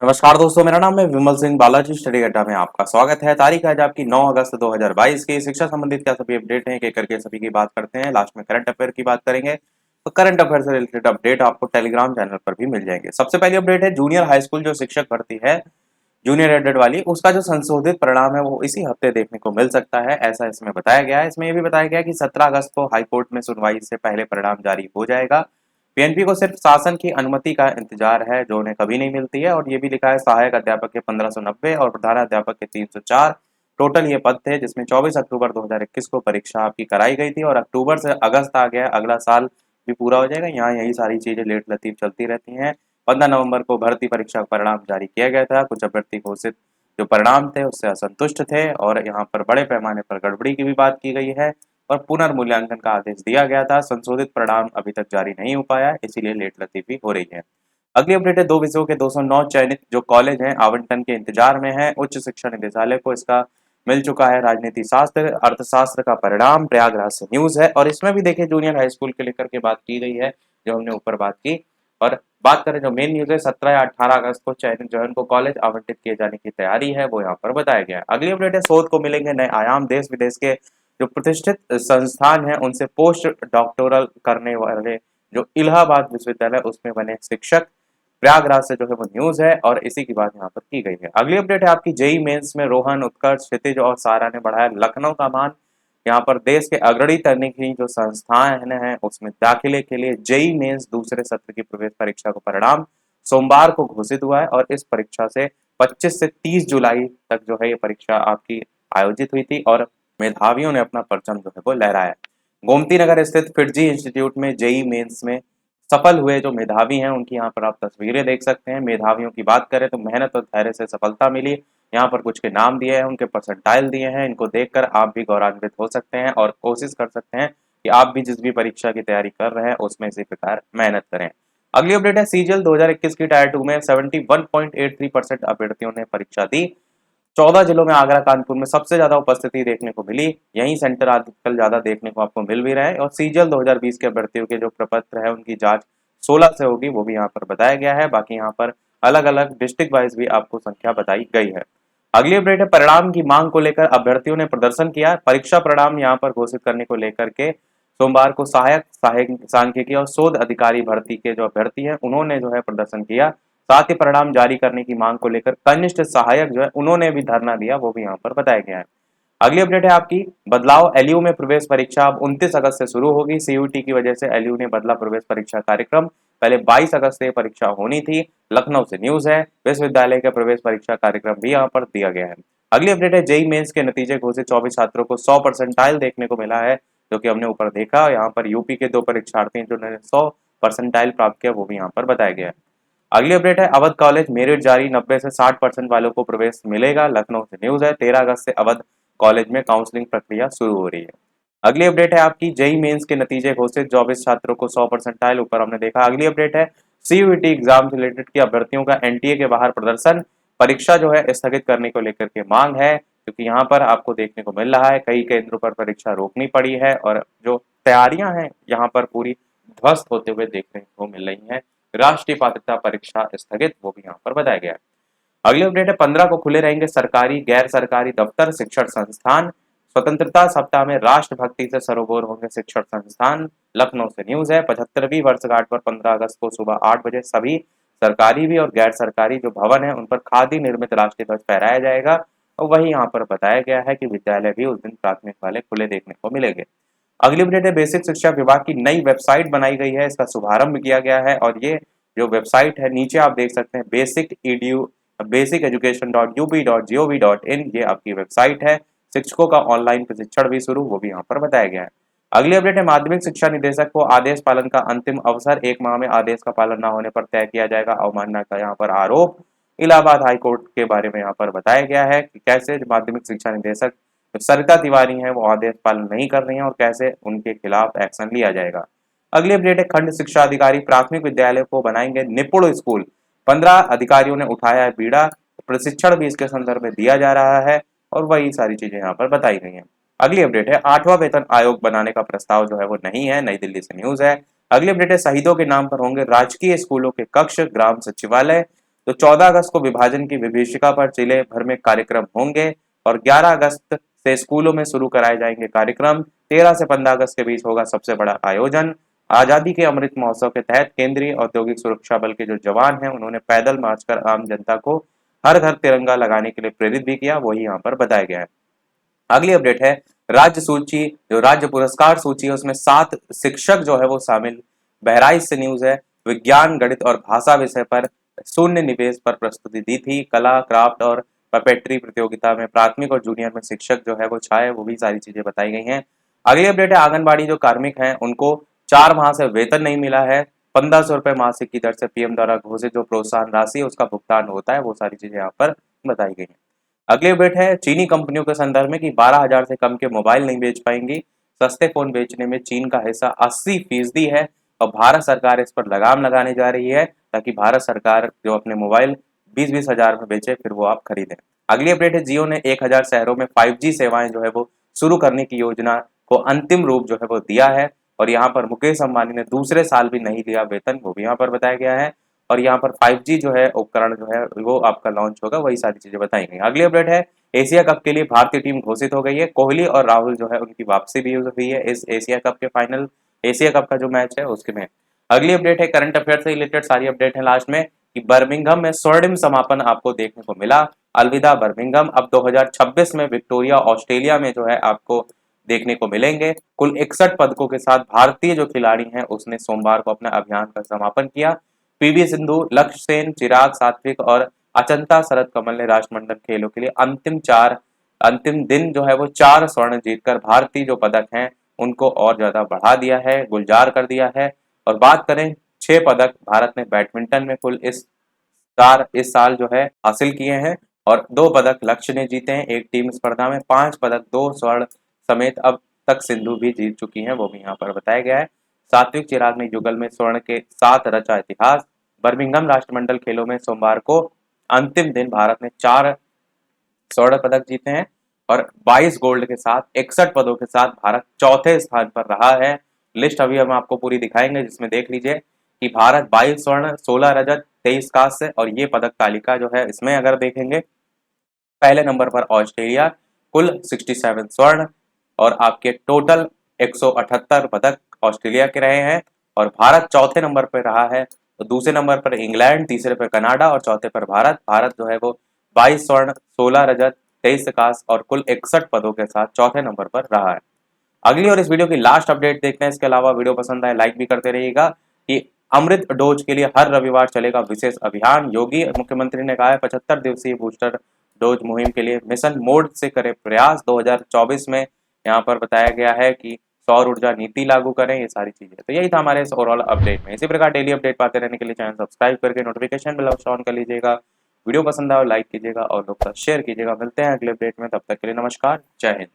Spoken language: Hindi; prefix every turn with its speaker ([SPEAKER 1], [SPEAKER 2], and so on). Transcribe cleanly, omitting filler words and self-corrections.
[SPEAKER 1] नमस्कार दोस्तों, मेरा नाम है विमल सिंह बालाजी। स्टडी अड्डा में आपका स्वागत है। तारीख आज आपकी 9 अगस्त 2022 की। शिक्षा संबंधित क्या सभी अपडेट हैं, एक करके सभी की बात करते हैं। लास्ट में करंट अफेयर की बात करेंगे। तो करंट अफेयर से रिलेटेड अपडेट आपको टेलीग्राम चैनल पर भी मिल जाएंगे। सबसे पहली अपडेट है जूनियर हाई स्कूल जो शिक्षक भर्ती है, जूनियर एडेड वाली, उसका जो संशोधित परिणाम है वो इसी हफ्ते देखने को मिल सकता है, ऐसा इसमें बताया गया है। इसमें यह भी बताया गया है कि 17 अगस्त को हाईकोर्ट में सुनवाई से पहले परिणाम जारी हो जाएगा। पीएनपी को सिर्फ शासन की अनुमति का इंतजार है, जो उन्हें कभी नहीं मिलती है। और ये भी लिखा है सहायक अध्यापक के 1590 और प्रधानाध्यापक के 304 टोटल ये पद थे, जिसमें 24 अक्टूबर 2021 को परीक्षा आपकी कराई गई थी और अक्टूबर से अगस्त आ गया, अगला साल भी पूरा हो जाएगा। यहाँ यही सारी चीजें लेट लतीफ चलती रहती हैं। 15 नवंबर को भर्ती परीक्षा का परिणाम जारी किया गया था। कुछ अभ्यर्थी घोषित जो परिणाम थे उससे असंतुष्ट थे और यहाँ पर बड़े पैमाने पर गड़बड़ी की भी बात की गई है और पुनर्मूल्यांकन का आदेश दिया गया था। संशोधित परिणाम अभी तक जारी नहीं हो पाया, इसीलिए लेट लतीफी हो रही है। अगली अपडेट है 2 विषयों के 209 चयनित जो कॉलेज हैं आवंटन के इंतजार में है। उच्च शिक्षा निदेशालय को इसका मिल चुका है। राजनीति शास्त्र अर्थशास्त्र का परिणाम प्रयागराज से न्यूज है और इसमें भी देखिए जूनियर हाई स्कूल के लेकर के बात की गई है, जो हमने ऊपर बात की। और बात करें जो मेन न्यूज है, 17 या 18 अगस्त को चयनित जो है उनको कॉलेज आवंटित किए जाने की तैयारी है, वो यहाँ पर बताया गया है। अगली अपडेट है शोध को मिलेंगे नए आयाम। देश विदेश के जो प्रतिष्ठित संस्थान है उनसे पोस्ट डॉक्टोरल करने वाले जो इलाहाबाद विश्वविद्यालय उसमें बने शिक्षक, प्रयागराज से जो है वो न्यूज है और इसी की बात यहाँ पर की गई है। अगली अपडेट है आपकी जेई मेंस में रोहन, उत्कर्ष, क्षितिज और सारा ने बढ़ाया लखनऊ का मान। यहाँ पर देश के अग्रणी तकनीकी जो संस्थान हैं उसमें दाखिले के लिए जेई मेंस दूसरे सत्र की प्रवेश परीक्षा का परिणाम सोमवार को घोषित हुआ है और इस परीक्षा से 25 से 30 जुलाई तक जो है ये परीक्षा आपकी आयोजित हुई थी और मेधावियों ने अपना परचम जो है वो लहराया। गोमती नगर स्थित फिटजी इंस्टीट्यूट में जेई मेंस में सफल हुए जो मेधावी हैं उनकी यहाँ पर आप तस्वीरें देख सकते हैं। मेधावियों की बात करें तो मेहनत और धैर्य से सफलता मिली। यहाँ पर कुछ के नाम दिए हैं, उनके परसेंटाइल दिए हैं। इनको देखकर आप भी गौरवान्वित हो सकते हैं और कोशिश कर सकते हैं कि आप भी जिस भी परीक्षा की तैयारी कर रहे हैं उसमें इसी प्रकार मेहनत करें। अगली अपडेट है सीजीएल 2021 की टायर 2 में 71.83% अभ्यर्थियों ने परीक्षा दी। 14 जिलों में आगरा कानपुर में सबसे ज्यादा उपस्थिति देखने को मिली। यही सेंटर आजकल ज्यादा देखने को आपको मिल भी रहे हैं और सीजीएल 2020 के अभ्यर्थियों के जो प्रपत्र है उनकी जांच 16 से होगी, वो भी यहाँ पर बताया गया है। बाकी यहाँ पर अलग अलग डिस्ट्रिक्ट वाइज भी आपको संख्या बताई गई है। अगली अपडेट है परिणाम की मांग को लेकर अभ्यर्थियों ने प्रदर्शन किया। परीक्षा परिणाम यहाँ पर घोषित करने को लेकर के सोमवार को सहायक सहायक सांख्यिकी और शोध अधिकारी भर्ती के जो अभ्यर्थी हैं उन्होंने जो है प्रदर्शन किया। साथ ही परिणाम जारी करने की मांग को लेकर कनिष्ठ सहायक जो है उन्होंने भी धरना दिया, वो भी यहाँ पर बताया गया है। अगली अपडेट है आपकी बदलाव एलयू में प्रवेश परीक्षा अब 29 अगस्त से शुरू होगी। सीयूटी की वजह से एलयू ने बदला प्रवेश परीक्षा कार्यक्रम। पहले 22 अगस्त से परीक्षा होनी थी। लखनऊ से न्यूज है। विश्वविद्यालय का प्रवेश परीक्षा कार्यक्रम भी यहाँ पर दिया गया है। अगली अपडेट है जेई मेंस के नतीजे घोषित 24 छात्रों को 100 परसेंटाइल देखने को मिला है, जो कि हमने ऊपर देखा। यहाँ पर यूपी के 2 परीक्षार्थी जिन्होंने 100 परसेंटाइल प्राप्त किया, वो भी यहाँ पर बताया गया है। अगली अपडेट है अवध कॉलेज मेरिट जारी 90 से 60% वालों को प्रवेश मिलेगा। लखनऊ से न्यूज है। 13 अगस्त से अवध कॉलेज में काउंसलिंग प्रक्रिया शुरू हो रही है। अगली अपडेट है आपकी जेई मेंस के नतीजे घोषित 24 छात्रों को 100 परसेंटाइल ऊपर हमने देखा। अगली अपडेट है सीयूईटी एग्जाम से रिलेटेड की अभ्यर्थियों का एनटीए के बाहर प्रदर्शन। परीक्षा जो है स्थगित करने को लेकर के मांग है, क्योंकि यहाँ पर आपको देखने को मिल रहा है कई केंद्रों पर परीक्षा रोकनी पड़ी है और जो तैयारियां हैं यहाँ पर पूरी ध्वस्त होते हुए देखने को मिल रही है। राष्ट्रीय पात्रता परीक्षा स्थगित, वो भी यहाँ पर बताया गया है। अगली अपडेट है 15 को खुले रहेंगे सरकारी गैर सरकारी दफ्तर शिक्षण संस्थान। स्वतंत्रता सप्ताह में राष्ट्रभक्ति से सरोबोर होंगे शिक्षण संस्थान। लखनऊ से न्यूज है। 75वीं वर्षगांठ पर 15 अगस्त को सुबह 8 बजे सभी सरकारी भी और गैर सरकारी जो भवन है उन पर खादी निर्मित राष्ट्रीय ध्वज फहराया जाएगा और वही यहाँ पर बताया गया है कि विद्यालय भी उस दिन प्राथमिक वाले खुले देखने को मिलेंगे। अगली अपडेट है बेसिक शिक्षा विभाग की नई वेबसाइट बनाई गई है, इसका शुभारंभ किया गया है और ये जो वेबसाइट है नीचे आप देख सकते हैं basiceducation.up.gov.in, ये आपकी वेबसाइट है। शिक्षकों का ऑनलाइन प्रशिक्षण भी शुरू, वो भी यहाँ पर बताया गया है। अगली अपडेट है माध्यमिक शिक्षा निदेशक को आदेश पालन का अंतिम अवसर। 1 माह में आदेश का पालन न होने पर तय किया जाएगा अवमानना का यहाँ पर आरोप। इलाहाबाद हाईकोर्ट के बारे में यहाँ पर बताया गया है कि कैसे माध्यमिक शिक्षा निदेशक सरिता तिवारी हैं वो आदेश पालन नहीं कर रही हैं और कैसे उनके खिलाफ एक्शन लिया जाएगा। अगली अपडेट है खंड शिक्षा अधिकारी प्राथमिक विद्यालय को बनाएंगे निपुण स्कूल। 15 अधिकारियों ने उठाया है बीड़ा। प्रशिक्षण भी इसके संदर्भ में दिया जा रहा है और वही सारी चीजें यहाँ पर बताई गई हैं। अगली अपडेट है 8वां वेतन आयोग बनाने का प्रस्ताव जो है वो नहीं है, नई दिल्ली से न्यूज है। अगली अपडेट है शहीदों के नाम पर होंगे राजकीय स्कूलों के कक्ष ग्राम सचिवालय। तो 14 अगस्त को विभाजन की विभीषिका पर जिले भर में कार्यक्रम होंगे और 11 अगस्त से स्कूलों में शुरू कराए जाएंगे कार्यक्रम। 13 से 15 अगस्त के बीच होगा सबसे बड़ा आयोजन। आजादी के अमृत महोत्सव के तहत केंद्रीय औद्योगिक सुरक्षा बल के जो जवान हैं उन्होंने पैदल मार्च कर आम जनता को हर घर तिरंगा लगाने के लिए प्रेरित भी किया, वही यहाँ पर बताया गया है। अगली अपडेट है राज्य सूची, जो राज्य पुरस्कार सूची है उसमें 7 शिक्षक जो है वो शामिल। बहराइच से न्यूज है, विज्ञान गणित और भाषा विषय पर शून्य निवेश पर प्रस्तुति दी थी। कला क्राफ्ट और पपेट्री प्रतियोगिता में प्राथमिक और जूनियर में शिक्षक जो है वो छाए, वो भी सारी चीजें बताई गई हैं। अगली अपडेट है आंगनबाड़ी जो कार्मिक हैं उनको 4 माह से वेतन नहीं मिला है। 1500 रुपए मासिक की दर से पीएम द्वारा घोषित जो प्रोत्साहन राशि है उसका भुगतान होता है, वो सारी चीजें यहाँ पर बताई गई हैं। अगली अपडेट है चीनी कंपनियों के संदर्भ में कि 12,000 से कम के मोबाइल नहीं बेच पाएंगी। सस्ते फोन बेचने में चीन का हिस्सा 80% है और भारत सरकार इस पर लगाम लगाने जा रही है ताकि भारत सरकार जो अपने मोबाइल 20-20 हजार में बेचे फिर वो आप खरीदें। अगली अपडेट है जियो ने 1000 शहरों में 5G सेवाएं जो है वो शुरू करने की योजना को अंतिम रूप जो है वो दिया है और यहाँ पर मुकेश अंबानी ने दूसरे साल भी नहीं लिया वेतन, वो भी यहाँ पर बताया गया है। और यहाँ पर 5G जो है उपकरण जो है वो आपका लॉन्च होगा, वही सारी चीजें बताई गई। अगली अपडेट है एशिया कप के लिए भारतीय टीम घोषित हो गई है। कोहली और राहुल जो है उनकी वापसी भी हुई है इस एशिया कप के फाइनल, एशिया कप का जो मैच है उसके में। अगली अपडेट है करंट अफेयर से रिलेटेड सारी अपडेट है लास्ट में कि बर्मिंघम में स्वर्णिम समापन आपको देखने को मिला। अलविदा बर्मिंघम, अब 2026 में विक्टोरिया ऑस्ट्रेलिया में जो है आपको देखने को मिलेंगे। कुल 61 पदकों के साथ भारतीय जो खिलाड़ी हैं उसने सोमवार को अपना अभियान का समापन किया। पीवी सिंधु, लक्ष्य सेन, चिराग सात्विक और अचंता शरद कमल ने राष्ट्रमंडल खेलों के लिए अंतिम दिन जो है वो 4 स्वर्ण जीतकर भारतीय जो पदक हैं उनको और ज्यादा बढ़ा दिया है, गुलजार कर दिया है। और बात करें 6 पदक भारत ने बैडमिंटन में कुल इस साल जो है हासिल किए हैं और 2 पदक लक्ष्य ने जीते हैं एक टीम स्पर्धा में। 5 पदक, 2 स्वर्ण समेत अब तक सिंधु भी जीत चुकी हैं, वो भी यहाँ पर बताया गया है। सात्विक चिराग ने युगल में स्वर्ण के साथ रचा इतिहास। बर्मिंघम राष्ट्रमंडल खेलों में सोमवार को अंतिम दिन भारत ने 4 स्वर्ण पदक जीते हैं और 22 गोल्ड के साथ 61 पदों के साथ भारत चौथे स्थान पर रहा है। लिस्ट अभी हम आपको पूरी दिखाएंगे जिसमें देख लीजिए कि भारत 22 स्वर्ण, 16 रजत, 23 कांस्य और ये पदक तालिका जो है इसमें अगर देखेंगे पहले नंबर पर ऑस्ट्रेलिया कुल 67 स्वर्ण और आपके टोटल 178 पदक ऑस्ट्रेलिया के रहे हैं और भारत चौथे नंबर पर रहा है। तो दूसरे नंबर पर इंग्लैंड, तीसरे पर कनाडा और चौथे पर भारत जो है वो 22 स्वर्ण, 16 रजत, 23 कांस्य और कुल 61 पदों के साथ चौथे नंबर पर रहा है। अगली और इस वीडियो की लास्ट अपडेट देखते हैं। इसके अलावा वीडियो पसंद आए लाइक भी करते रहिएगा कि अमृत डोज के लिए हर रविवार चलेगा विशेष अभियान। योगी मुख्यमंत्री ने कहा है 75 दिवसीय बूस्टर डोज मुहिम के लिए मिशन मोड से करे प्रयास। 2024 में यहाँ पर बताया गया है कि सौर ऊर्जा नीति लागू करें, ये सारी चीजें। तो यही था हमारे इस ओवरऑल अपडेट में। इसी प्रकार डेली अपडेट पाते रहने के लिए चैनल सब्सक्राइब करके नोटिफिकेशन बेल ऑन कर लीजिएगा। वीडियो पसंद आए लाइक कीजिएगा और लोग शेयर कीजिएगा। मिलते हैं अगले अपडेट में, तब तक के लिए नमस्कार, जय हिंद।